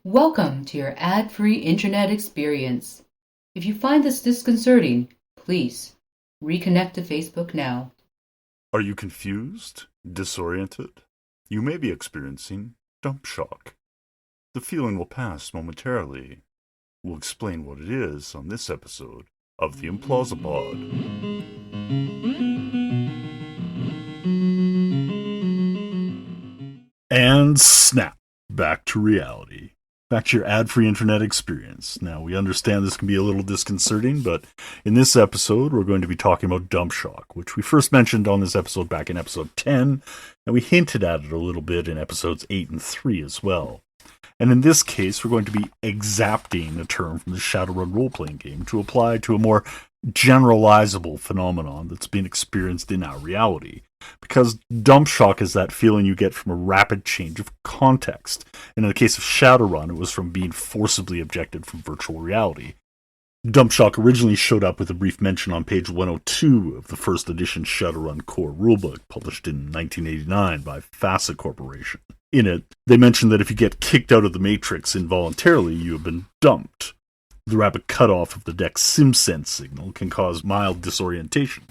Welcome to your ad-free internet experience. If you find this disconcerting, please reconnect to Facebook now. Are you confused? Disoriented? You may be experiencing Dumpshock. The feeling will pass momentarily. We'll explain what it is on this episode of the Implausipod. And snap, back to reality. Back to your ad-free internet experience. Now, we understand this can be a little disconcerting, but in this episode, we're going to be talking about Dumpshock, which we first mentioned on this episode back in episode 10, and we hinted at it a little bit in episodes 8 and 3 as well. And in this case, we're going to be exapting a term from the Shadowrun role-playing game to apply to a more generalizable phenomenon that's being experienced in our reality. Because dump shock is that feeling you get from a rapid change of context. And in the case of Shadowrun, it was from being forcibly ejected from virtual reality. Dump shock originally showed up with a brief mention on page 102 of the first edition Shadowrun core rulebook, published in 1989 by Facet Corporation. In it, they mentioned that if you get kicked out of the Matrix involuntarily, you have been dumped. The rapid cutoff of the deck's SimSense signal can cause mild disorientation,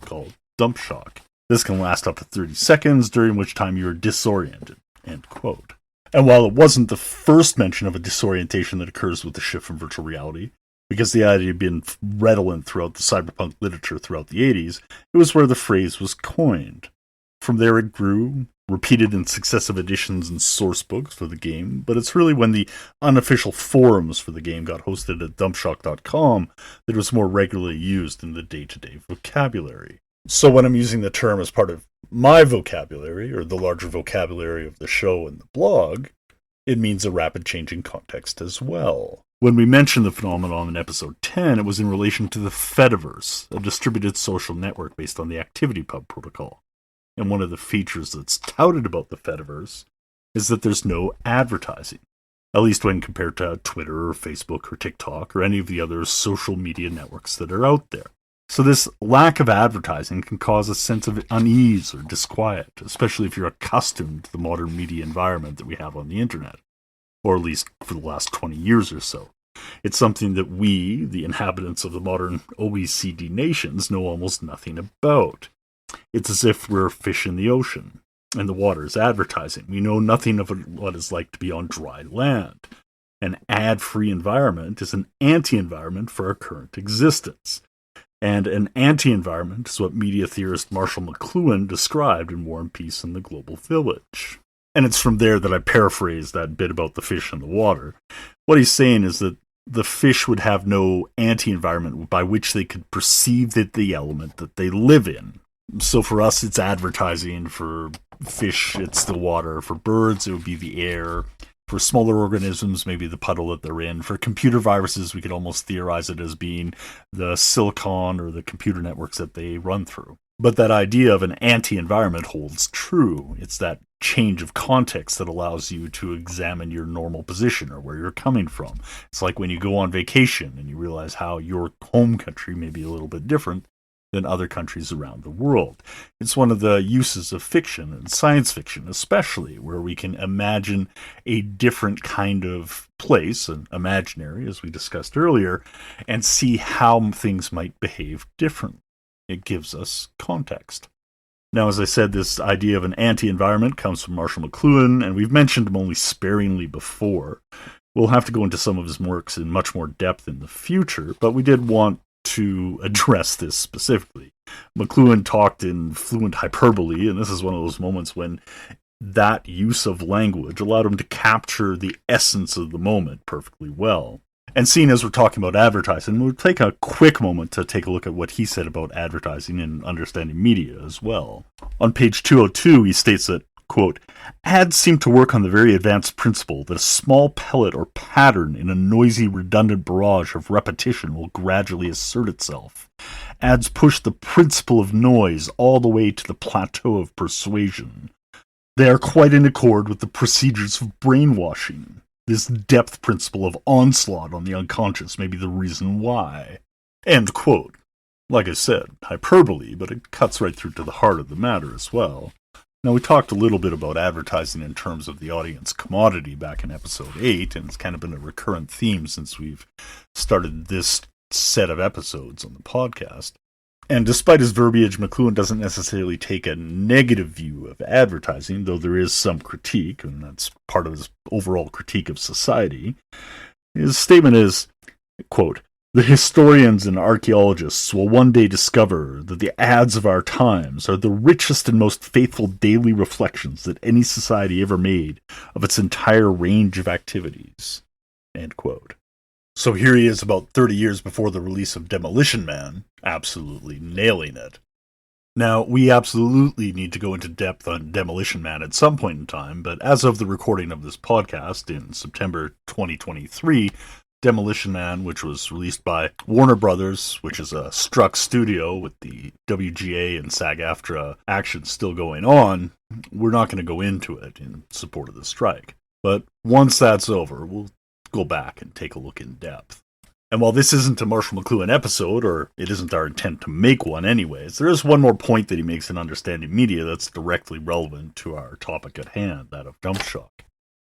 called dump shock. This can last up to 30 seconds, during which time you are disoriented. End quote. And while it wasn't the first mention of a disorientation that occurs with the shift from virtual reality, because the idea had been redolent throughout the cyberpunk literature throughout the 80s, it was where the phrase was coined. From there it grew, repeated in successive editions and source books for the game, but it's really when the unofficial forums for the game got hosted at dumpshock.com that it was more regularly used in the day-to-day vocabulary. So when I'm using the term as part of my vocabulary, or the larger vocabulary of the show and the blog, it means a rapid change in context as well. When we mentioned the phenomenon in episode 10, it was in relation to the Fediverse, a distributed social network based on the ActivityPub protocol. And one of the features that's touted about the Fediverse is that there's no advertising, at least when compared to Twitter or Facebook or TikTok or any of the other social media networks that are out there. So this lack of advertising can cause a sense of unease or disquiet, especially if you're accustomed to the modern media environment that we have on the internet, or at least for the last 20 years or so. It's something that we, the inhabitants of the modern OECD nations, know almost nothing about. It's as if we're fish in the ocean, and the water is advertising. We know nothing of what it's like to be on dry land. An ad-free environment is an anti-environment for our current existence. And an anti-environment is what media theorist Marshall McLuhan described in War and Peace in the Global Village. And it's from there that I paraphrase that bit about the fish in the water. What he's saying is that the fish would have no anti-environment by which they could perceive that the element that they live in. So for us, it's advertising. For fish, it's the water. For birds, it would be the air. For smaller organisms, maybe the puddle that they're in. For computer viruses, we could almost theorize it as being the silicon or the computer networks that they run through. But that idea of an anti-environment holds true. It's that change of context that allows you to examine your normal position or where you're coming from. It's like when you go on vacation and you realize how your home country may be a little bit different than other countries around the world. It's one of the uses of fiction, and science fiction especially, where we can imagine a different kind of place, an imaginary, as we discussed earlier, and see how things might behave differently. It gives us context. Now, as I said, this idea of an anti-environment comes from Marshall McLuhan, and we've mentioned him only sparingly before. We'll have to go into some of his works in much more depth in the future, but we did want to address this specifically. McLuhan talked in fluent hyperbole, and this is one of those moments when that use of language allowed him to capture the essence of the moment perfectly well. And seeing as we're talking about advertising, we'll take a quick moment to take a look at what he said about advertising and understanding media as well. On page 202, he states that, quote, ads seem to work on the very advanced principle that a small pellet or pattern in a noisy, redundant barrage of repetition will gradually assert itself. Ads push the principle of noise all the way to the plateau of persuasion. They are quite in accord with the procedures of brainwashing. This depth principle of onslaught on the unconscious may be the reason why. End quote. Like I said, hyperbole, but it cuts right through to the heart of the matter as well. Now, we talked a little bit about advertising in terms of the audience commodity back in episode 8, and it's kind of been a recurrent theme since we've started this set of episodes on the podcast. And despite his verbiage, McLuhan doesn't necessarily take a negative view of advertising, though there is some critique, and that's part of his overall critique of society. His statement is, quote, "The historians and archaeologists will one day discover that the ads of our times are the richest and most faithful daily reflections that any society ever made of its entire range of activities." End quote. So here he is about 30 years before the release of Demolition Man, absolutely nailing it. Now, we absolutely need to go into depth on Demolition Man at some point in time, but as of the recording of this podcast in September 2023, Demolition Man, which was released by Warner Brothers, which is a struck studio with the WGA and SAG-AFTRA action still going on, we're not going to go into it in support of the strike. But once that's over, we'll go back and take a look in depth. And while this isn't a Marshall McLuhan episode, or it isn't our intent to make one anyways, there is one more point that he makes in Understanding Media that's directly relevant to our topic at hand, that of Dumpshock.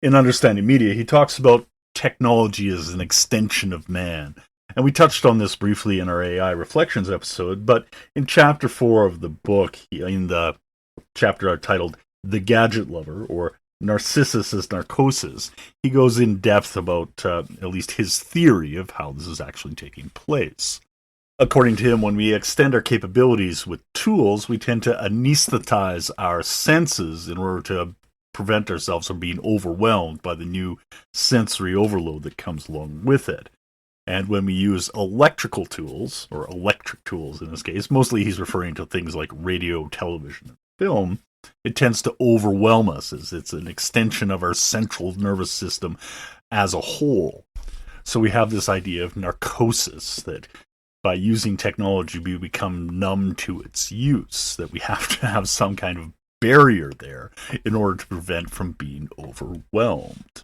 In Understanding Media, he talks about technology as an extension of man. And we touched on this briefly in our AI Reflections episode, but in chapter 4 of the book, in the chapter titled The Gadget Lover, or Narcissus as Narcosis, he goes in depth about at least his theory of how this is actually taking place. According to him, when we extend our capabilities with tools, we tend to anesthetize our senses in order to prevent ourselves from being overwhelmed by the new sensory overload that comes along with it. And when we use electrical tools, or electric tools in this case, mostly he's referring to things like radio, television, and film, it tends to overwhelm us as it's an extension of our central nervous system as a whole. So we have this idea of narcosis, that by using technology we become numb to its use, that we have to have some kind of barrier there in order to prevent from being overwhelmed.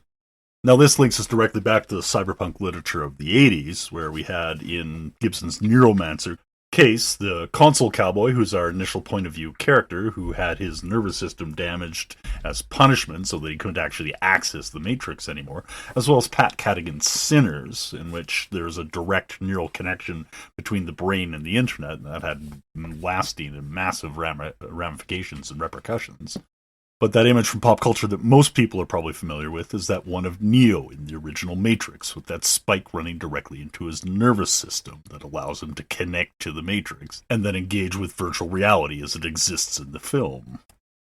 Now, this links us directly back to the cyberpunk literature of the 80s, where we had in Gibson's Neuromancer case the console cowboy, who's our initial point of view character, who had his nervous system damaged as punishment so that he couldn't actually access the Matrix anymore, as well as Pat Cadigan's Sinners, in which there's a direct neural connection between the brain and the internet, and that had lasting and massive ramifications and repercussions. But that image from pop culture that most people are probably familiar with is that one of Neo in the original Matrix, with that spike running directly into his nervous system that allows him to connect to the Matrix and then engage with virtual reality as it exists in the film.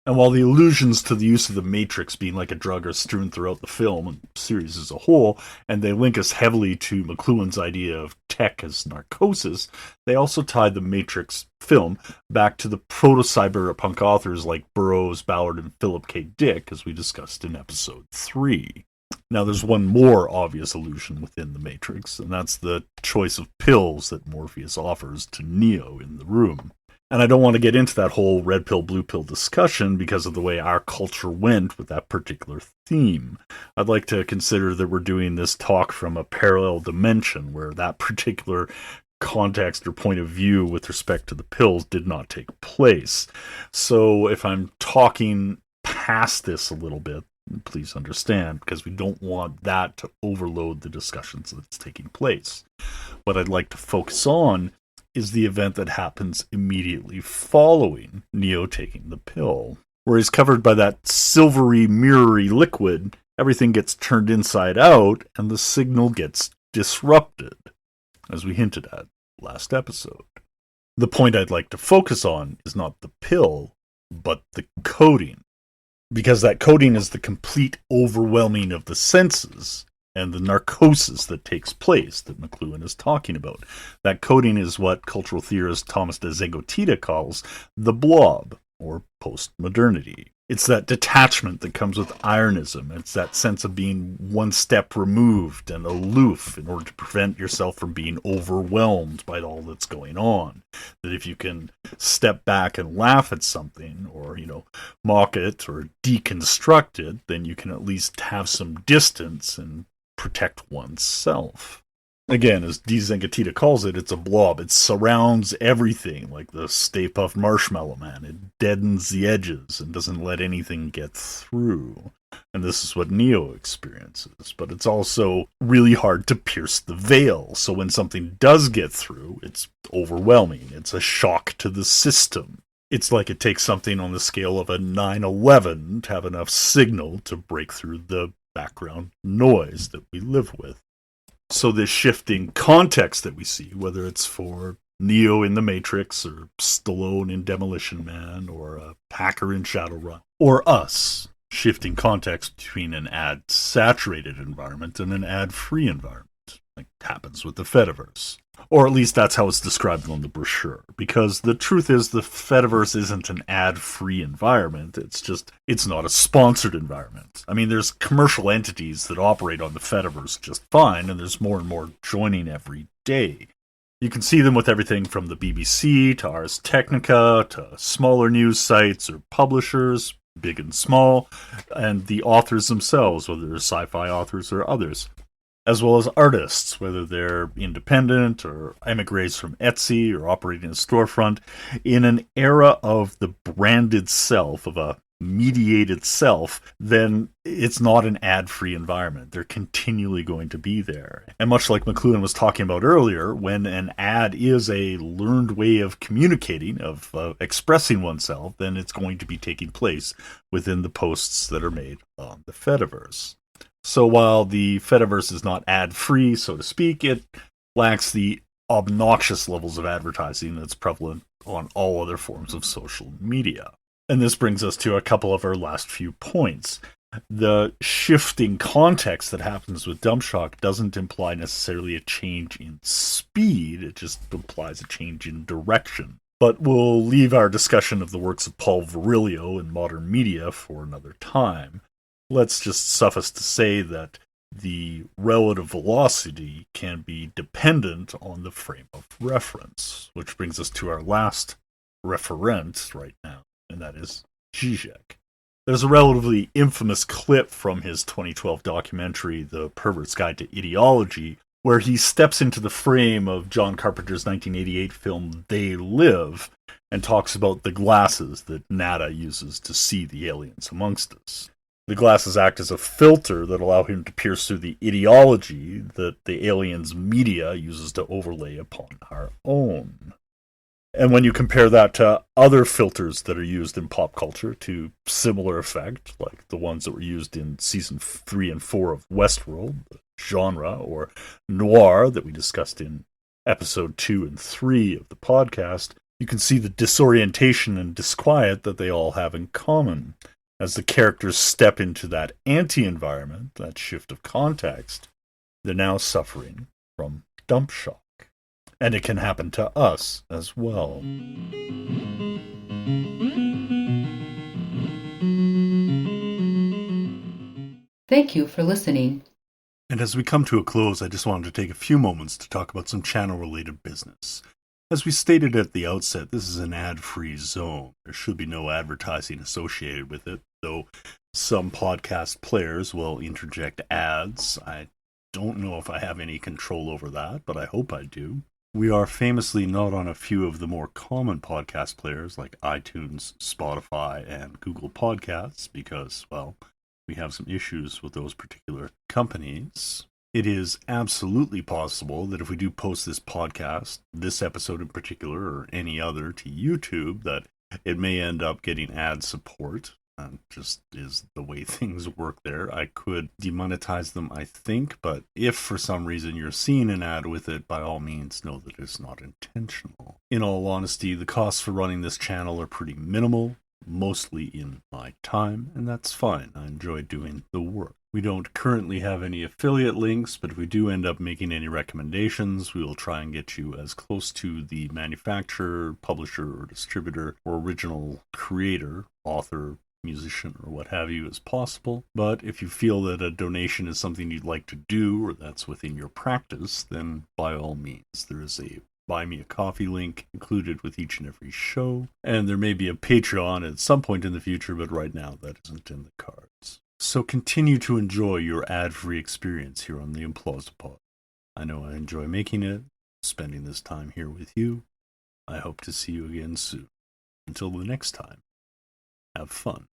And while the allusions to the use of the Matrix being like a drug are strewn throughout the film and series as a whole, and they link us heavily to McLuhan's idea of tech as narcosis, they also tie the Matrix film back to the proto-cyberpunk authors like Burroughs, Ballard, and Philip K. Dick, as we discussed in episode 3. Now, there's one more obvious allusion within the Matrix, and that's the choice of pills that Morpheus offers to Neo in the room. And I don't want to get into that whole red pill, blue pill discussion because of the way our culture went with that particular theme. I'd like to consider that we're doing this talk from a parallel dimension where that particular context or point of view with respect to the pills did not take place. So if I'm talking past this a little bit, please understand, because we don't want that to overload the discussions that's taking place. What I'd like to focus on is the event that happens immediately following Neo taking the pill, where he's covered by that silvery, mirrory liquid. Everything gets turned inside out, and the signal gets disrupted, as we hinted at last episode. The point I'd like to focus on is not the pill, but the coding, because that coding is the complete overwhelming of the senses and the narcosis that takes place that McLuhan is talking about. That coding is what cultural theorist Thomas de Zegotita calls the blob, or post-modernity. It's that detachment that comes with ironism. It's that sense of being one step removed and aloof in order to prevent yourself from being overwhelmed by all that's going on. That if you can step back and laugh at something, or, mock it or deconstruct it, then you can at least have some distance and protect oneself. Again, as D. Zengatita calls it, it's a blob. It surrounds everything, like the Stay Puft Marshmallow Man. It deadens the edges and doesn't let anything get through. And this is what Neo experiences. But it's also really hard to pierce the veil. So when something does get through, it's overwhelming. It's a shock to the system. It's like it takes something on the scale of a 9/11 to have enough signal to break through the background noise that we live with. So this shifting context that we see, whether it's for Neo in The Matrix, or Stallone in Demolition Man, or a hacker in Shadowrun, or us, shifting context between an ad-saturated environment and an ad-free environment, like happens with the Fediverse. Or at least that's how it's described on the brochure. Because the truth is, the Fediverse isn't an ad-free environment. It's not a sponsored environment. I mean, there's commercial entities that operate on the Fediverse just fine, and there's more and more joining every day. You can see them with everything from the BBC to Ars Technica to smaller news sites or publishers, big and small, and the authors themselves, whether they're sci-fi authors or others, as well as artists, whether they're independent or emigres from Etsy or operating a storefront. In an era of the branded self, of a mediated self, then it's not an ad-free environment. They're continually going to be there. And much like McLuhan was talking about earlier, when an ad is a learned way of communicating, of expressing oneself, then it's going to be taking place within the posts that are made on the Fediverse. So while the Fediverse is not ad-free, so to speak, it lacks the obnoxious levels of advertising that's prevalent on all other forms of social media. And this brings us to a couple of our last few points. The shifting context that happens with Dumpshock doesn't imply necessarily a change in speed, it just implies a change in direction. But we'll leave our discussion of the works of Paul Virilio in modern media for another time. Let's just suffice to say that the relative velocity can be dependent on the frame of reference, which brings us to our last referent right now, and that is Zizek. There's a relatively infamous clip from his 2012 documentary, The Pervert's Guide to Ideology, where he steps into the frame of John Carpenter's 1988 film They Live and talks about the glasses that Nada uses to see the aliens amongst us. The glasses act as a filter that allow him to pierce through the ideology that the aliens' media uses to overlay upon our own. And when you compare that to other filters that are used in pop culture to similar effect, like the ones that were used in season 3 and 4 of Westworld, the genre, or noir that we discussed in episode 2 and 3 of the podcast, you can see the disorientation and disquiet that they all have in common. As the characters step into that anti-environment, that shift of context, they're now suffering from dump shock. And it can happen to us as well. Thank you for listening. And as we come to a close, I just wanted to take a few moments to talk about some channel-related business. As we stated at the outset, this is an ad-free zone. There should be no advertising associated with it, though some podcast players will interject ads. I don't know if I have any control over that, but I hope I do. We are famously not on a few of the more common podcast players like iTunes, Spotify, and Google Podcasts because, well, we have some issues with those particular companies. It is absolutely possible that if we do post this podcast, this episode in particular, or any other, to YouTube, that it may end up getting ad support. Just is the way things work there. I could demonetize them, I think, but if for some reason you're seeing an ad with it, by all means know that it's not intentional. In all honesty, the costs for running this channel are pretty minimal, mostly in my time, and that's fine. I enjoy doing the work. We don't currently have any affiliate links, but if we do end up making any recommendations, we will try and get you as close to the manufacturer, publisher, or distributor, or original creator, author, musician, or what have you as possible. But if you feel that a donation is something you'd like to do, or that's within your practice, then by all means, there is a Buy Me a Coffee link included with each and every show. And there may be a Patreon at some point in the future, but right now that isn't in the cards. So continue to enjoy your ad-free experience here on the Implausipod. I know I enjoy making it, spending this time here with you. I hope to see you again soon. Until the next time, have fun.